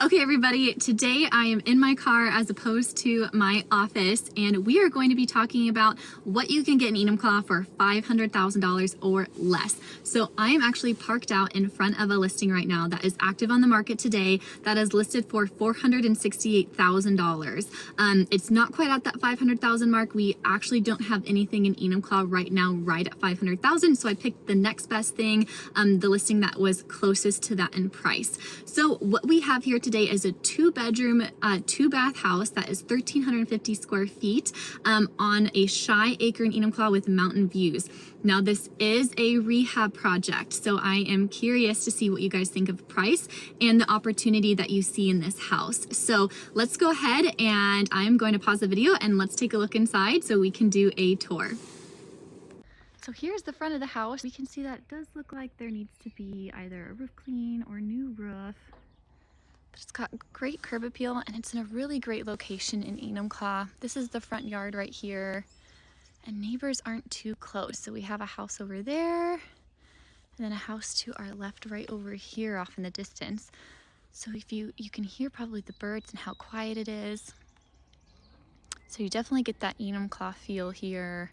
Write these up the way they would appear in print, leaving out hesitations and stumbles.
Okay, everybody, today I am in my car as opposed to my office, and we are going to be talking about what you can get in Enumclaw for $500,000 or less. So I am actually parked out in front of a listing right now that is active on the market today that is listed for $468,000. It's not quite at that $500,000 mark. We actually don't have anything in Enumclaw right now right at $500,000, so I picked the next best thing, the listing that was closest to that in price. So what we have here today is a 2-bedroom, 2-bath house that is 1,350 square feet on a shy acre in Enumclaw with mountain views. Now this is a rehab project, so I am curious to see what you guys think of price and the opportunity that you see in this house. So let's go ahead and I'm going to pause the video and let's take a look inside so we can do a tour. So here's the front of the house. We can see that it does look like there needs to be either a roof clean or new roof. But it's got great curb appeal and it's in a really great location in Enumclaw. This is the front yard right here and neighbors aren't too close. So we have a house over there and then a house to our left right over here off in the distance. So if you can hear probably the birds and how quiet it is. So you definitely get that Enumclaw feel here.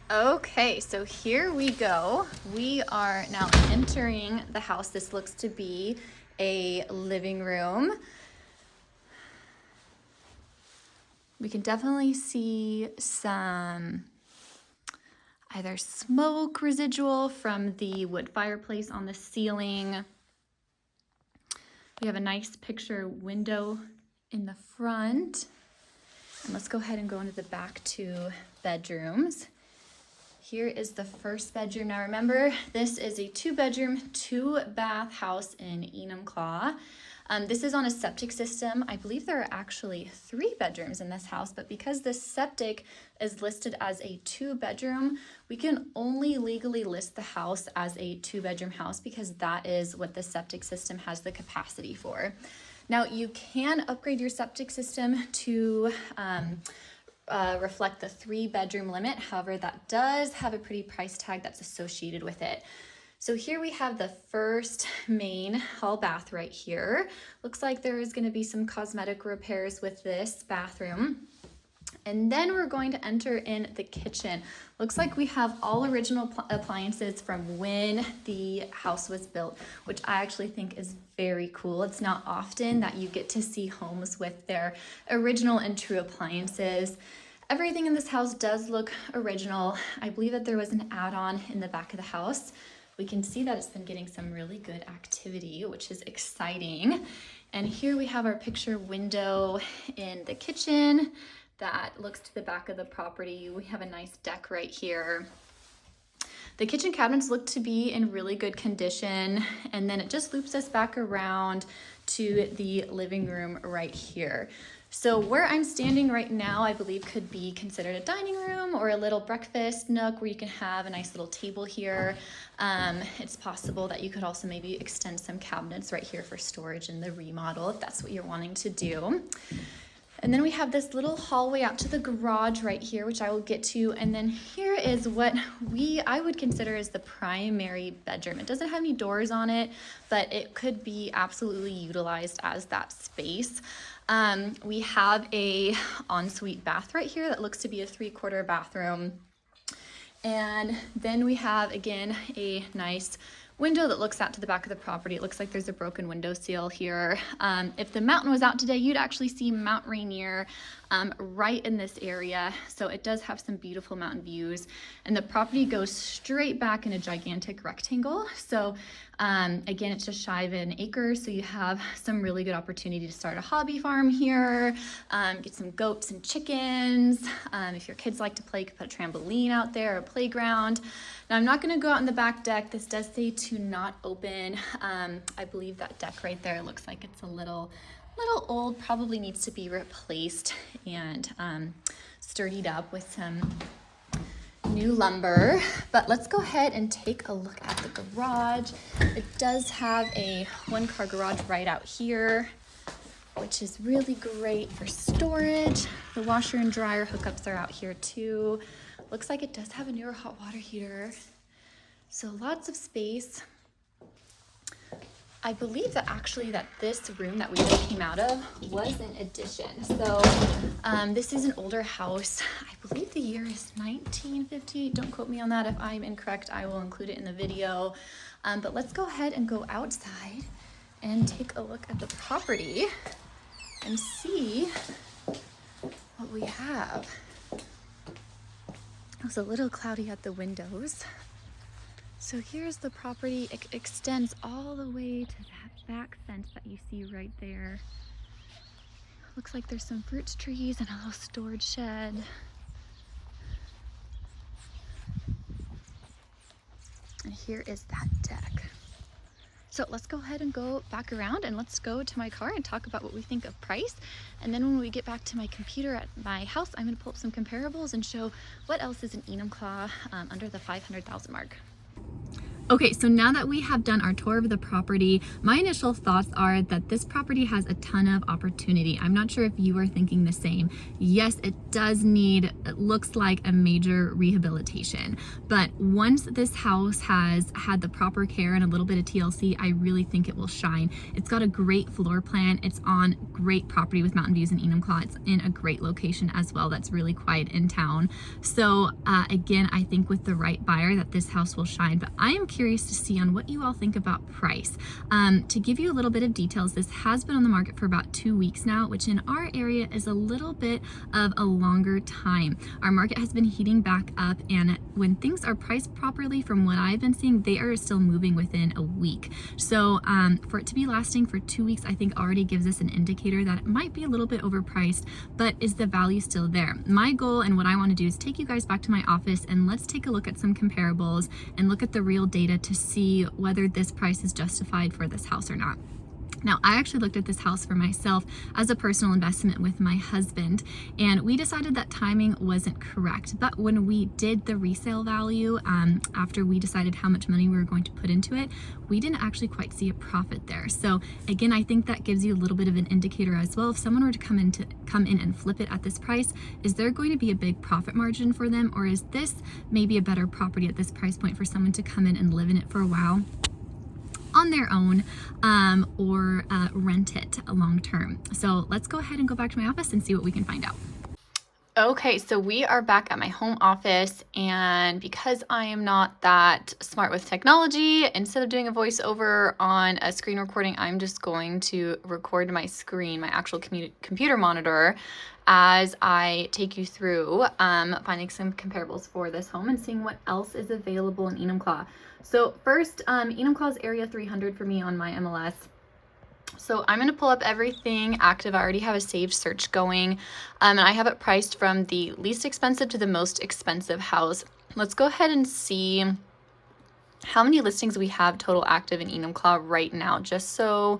Okay, so here we go. We are now entering the house. This looks to be a living room. We can definitely see some either smoke residual from the wood fireplace on the ceiling. We have a nice picture window in the front. And let's go ahead and go into the back 2 bedrooms. Here is the first bedroom. Now remember, this is a 2-bedroom, 2-bath house in Enumclaw. This is on a septic system. I believe there are actually 3 bedrooms in this house, but because this septic is listed as a 2-bedroom, we can only legally list the house as a 2-bedroom house because that is what the septic system has the capacity for. Now you can upgrade your septic system to reflect the 3-bedroom limit. However, that does have a pretty price tag that's associated with it. So here we have the first main hall bath right here. Looks like there is going to be some cosmetic repairs with this bathroom. And then we're going to enter in the kitchen. Looks like we have all original appliances from when the house was built, which I actually think is very cool. It's not often that you get to see homes with their original and true appliances. Everything in this house does look original. I believe that there was an add-on in the back of the house. We can see that it's been getting some really good activity, which is exciting. And here we have our picture window in the kitchen that looks to the back of the property. We have a nice deck right here. The kitchen cabinets look to be in really good condition, and then it just loops us back around to the living room right here. So where I'm standing right now, I believe could be considered a dining room or a little breakfast nook where you can have a nice little table here. It's possible that you could also maybe extend some cabinets right here for storage in the remodel if that's what you're wanting to do. And then we have this little hallway out to the garage right here, which I will get to. And then here is what I would consider as the primary bedroom. It doesn't have any doors on it, but it could be absolutely utilized as that space. We have a ensuite bath right here that looks to be a 3/4 bathroom. And then we have, again, a nice window that looks out to the back of the property. It looks like there's a broken window seal here. If the mountain was out today, you'd actually see Mount Rainier right in this area. So it does have some beautiful mountain views. And the property goes straight back in a gigantic rectangle. So again, it's just shy of an acre. So you have some really good opportunity to start a hobby farm here, get some goats and chickens. If your kids like to play, you could put a trampoline out there, or a playground. Now I'm not gonna go out on the back deck. This does say to not open. I believe that deck right there looks like it's a little old, probably needs to be replaced and sturdied up with some new lumber. But let's go ahead and take a look at the garage. It does have a 1-car garage right out here, which is really great for storage. The washer and dryer hookups are out here too. Looks like it does have a newer hot water heater. So lots of space. I believe that actually that this room that we just came out of was an addition. So this is an older house. I believe the year is 1950. Don't quote me on that. If I'm incorrect, I will include it in the video. But let's go ahead and go outside and take a look at the property and see what we have. It was a little cloudy at the windows. So here's the property. It extends all the way to that back fence that you see right there. Looks like there's some fruit trees and a little storage shed. And here is that deck. So let's go ahead and go back around and let's go to my car and talk about what we think of price. And then when we get back to my computer at my house, I'm gonna pull up some comparables and show what else is in Enumclaw under the 500,000 mark. Okay, so now that we have done our tour of the property, my initial thoughts are that this property has a ton of opportunity. I'm not sure if you are thinking the same. Yes, it does need, it looks like a major rehabilitation, but once this house has had the proper care and a little bit of TLC, I really think it will shine. It's got a great floor plan. It's on great property with mountain views in Enumclaw. It's in a great location as well that's really quiet in town. So again, I think with the right buyer that this house will shine, but I am curious to see on what you all think about price. To give you a little bit of details, this has been on the market for about 2 weeks now, which in our area is a little bit of a longer time. Our market has been heating back up, and when things are priced properly, from what I've been seeing, they are still moving within a week. So for it to be lasting for 2 weeks, I think already gives us an indicator that it might be a little bit overpriced, but is the value still there? My goal and what I want to do is take you guys back to my office and let's take a look at some comparables and look at the real data to see whether this price is justified for this house or not. Now, I actually looked at this house for myself as a personal investment with my husband, and we decided that timing wasn't correct. But when we did the resale value, after we decided how much money we were going to put into it, we didn't actually quite see a profit there. So again, I think that gives you a little bit of an indicator as well. If someone were to come in and flip it at this price, is there going to be a big profit margin for them, or is this maybe a better property at this price point for someone to come in and live in it for a while on their own, or rent it long term? So let's go ahead and go back to my office and see what we can find out. Okay, so we are back at my home office, and because I am not that smart with technology, instead of doing a voiceover on a screen recording, I'm just going to record my screen, my actual computer monitor, as I take you through finding some comparables for this home and seeing what else is available in Enumclaw. So first, Enumclaw is area 300 for me on my MLS. So I'm going to pull up everything active. I already have a saved search going, and I have it priced from the least expensive to the most expensive house. Let's go ahead and see how many listings we have total active in Enumclaw right now, just so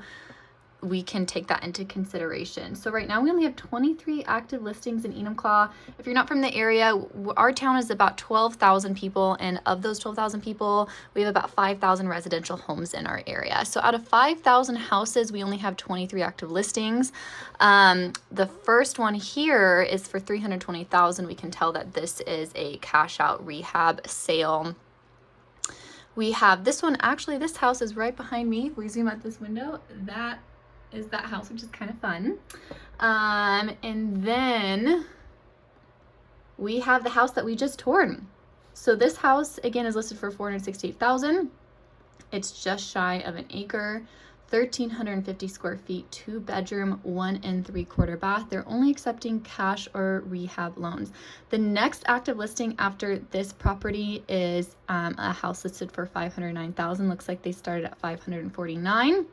we can take that into consideration. So right now we only have 23 active listings in Enumclaw. If you're not from the area, our town is about 12,000 people, and of those 12,000 people, we have about 5,000 residential homes in our area. So out of 5,000 houses, we only have 23 active listings. The first one here is for 320,000. We can tell that this is a cash out rehab sale. We have this one, actually this house is right behind me. If we zoom out this window, that is that house, which is kind of fun. And then we have the house that we just toured. So this house again is listed for 468,000. It's just shy of an acre, 1,350 square feet, 2-bedroom, 1 3/4 bath. They're only accepting cash or rehab loans. The next active listing after this property is a house listed for 509,000. Looks like they started at 549.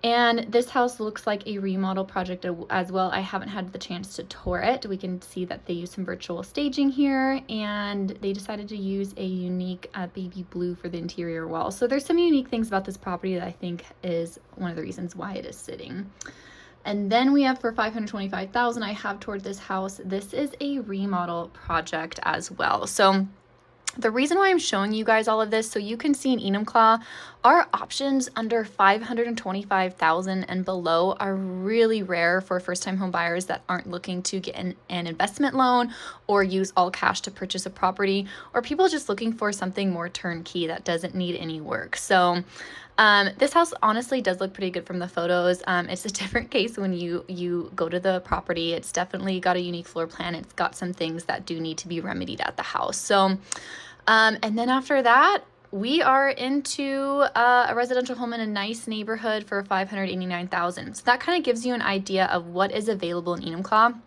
And this house looks like a remodel project as well. I haven't had the chance to tour it. We can see that they use some virtual staging here, and they decided to use a unique baby blue for the interior wall. So there's some unique things about this property that I think is one of the reasons why it is sitting. And then we have for 525,000, I have toured this house. This is a remodel project as well. So the reason why I'm showing you guys all of this, so you can see in Enumclaw, our options under 525,000 and below are really rare for first-time home buyers that aren't looking to get an investment loan or use all cash to purchase a property, or people just looking for something more turnkey that doesn't need any work. So This house honestly does look pretty good from the photos. It's a different case when you go to the property. It's definitely got a unique floor plan. It's got some things that do need to be remedied at the house. So, and then after that, we are into a residential home in a nice neighborhood for $589,000. So that kind of gives you an idea of what is available in Enumclaw.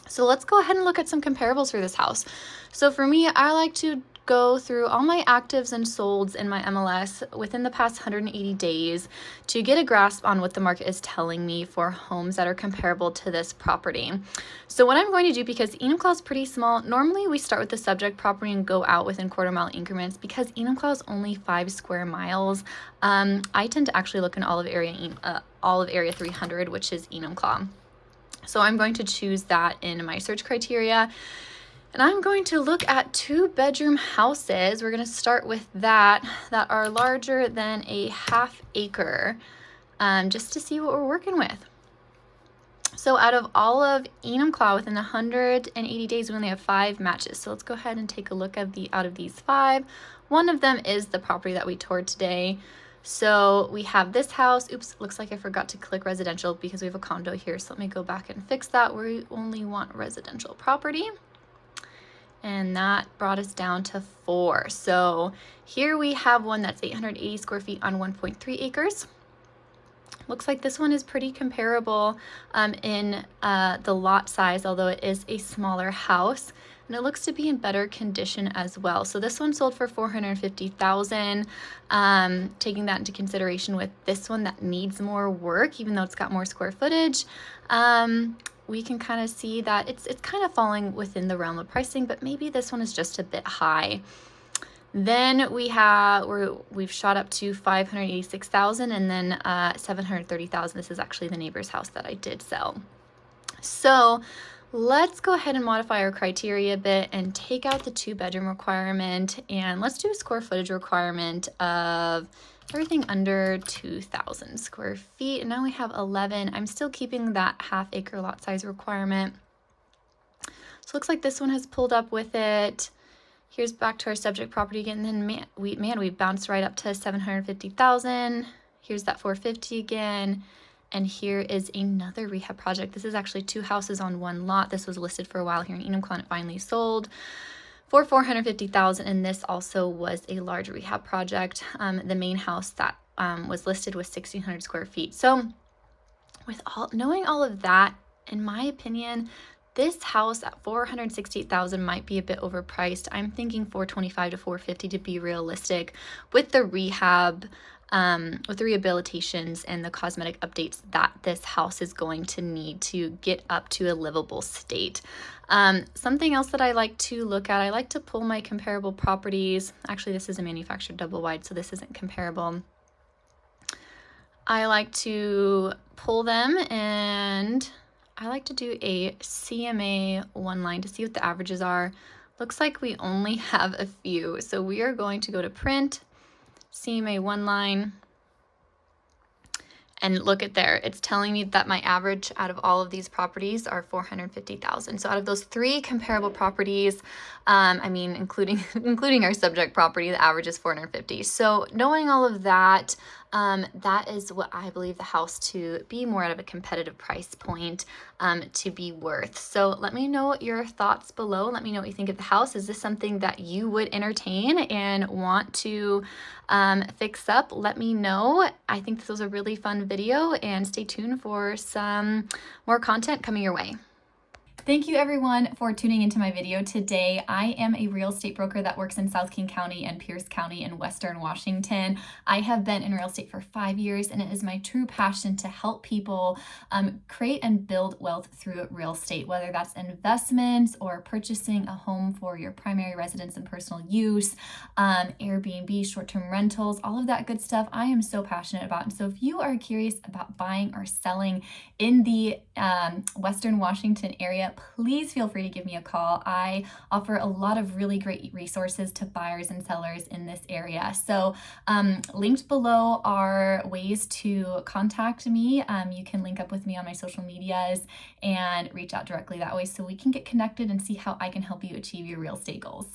So let's go ahead and look at some comparables for this house. So for me, I like to go through all my actives and solds in my MLS within the past 180 days to get a grasp on what the market is telling me for homes that are comparable to this property. So what I'm going to do, because Enumclaw is pretty small, normally we start with the subject property and go out within quarter-mile increments. Because Enumclaw is only 5 square miles, I tend to actually look in all of area 300, which is Enumclaw. So I'm going to choose that in my search criteria. And I'm going to look at 2-bedroom houses. We're going to start with that are larger than a ½ acre, just to see what we're working with. So out of all of Enumclaw, within 180 days, we only have 5 matches. So let's go ahead and take a look at out of these 5. One of them is the property that we toured today. So we have this house. Oops, looks like I forgot to click residential because we have a condo here. So let me go back and fix that. We only want residential property. And that brought us down to 4. So here we have one that's 880 square feet on 1.3 acres. Looks like this one is pretty comparable in the lot size, although it is a smaller house. And it looks to be in better condition as well. So this one sold for $450,000. Taking that into consideration with this one that needs more work, even though it's got more square footage, we can kind of see that it's kind of falling within the realm of pricing, but maybe this one is just a bit high. Then we've shot up to $586,000 and then $730,000. This is actually the neighbor's house that I did sell. So let's go ahead and modify our criteria a bit and take out the 2-bedroom requirement, and let's do a square footage requirement of everything under 2,000 square feet. And now we have 11. I'm still keeping that ½ acre lot size requirement. So it looks like this one has pulled up with it. Here's back to our subject property again. And then we bounced right up to 750,000. Here's that 450 again. And here is another rehab project. This is actually 2 houses on 1 lot. This was listed for a while here in Enumclaw, and it finally sold for $450,000, and this also was a large rehab project. The main house that was listed was 1,600 square feet. So with knowing all of that, in my opinion, this house at $468,000 might be a bit overpriced. I'm thinking $425,000 to $450,000 to be realistic with the rehab, with the rehabilitations and the cosmetic updates that this house is going to need to get up to a livable state. Something else that I like to look at, I like to pull my comparable properties. Actually, this is a manufactured double wide, so this isn't comparable. I like to pull them, and I like to do a CMA 1 line to see what the averages are. Looks like we only have a few, so we are going to go to print, CMA 1 line, and look at there. It's telling me that my average out of all of these properties are $450,000. So out of those 3 comparable properties, I mean, including our subject property, the average is $450,000. So knowing all of that, that is what I believe the house to be more out of a competitive price point to be worth. So let me know your thoughts below. Let me know what you think of the house. Is this something that you would entertain and want to fix up? Let me know. I think this was a really fun video, and stay tuned for some more content coming your way. Thank you everyone for tuning into my video today. I am a real estate broker that works in South King County and Pierce County in Western Washington. I have been in real estate for 5 years, and it is my true passion to help people create and build wealth through real estate, whether that's investments or purchasing a home for your primary residence and personal use, Airbnb, short-term rentals, all of that good stuff I am so passionate about. And so if you are curious about buying or selling in the Western Washington area, please feel free to give me a call. I offer a lot of really great resources to buyers and sellers in this area. So linked below are ways to contact me. You can link up with me on my social medias and reach out directly that way so we can get connected and see how I can help you achieve your real estate goals.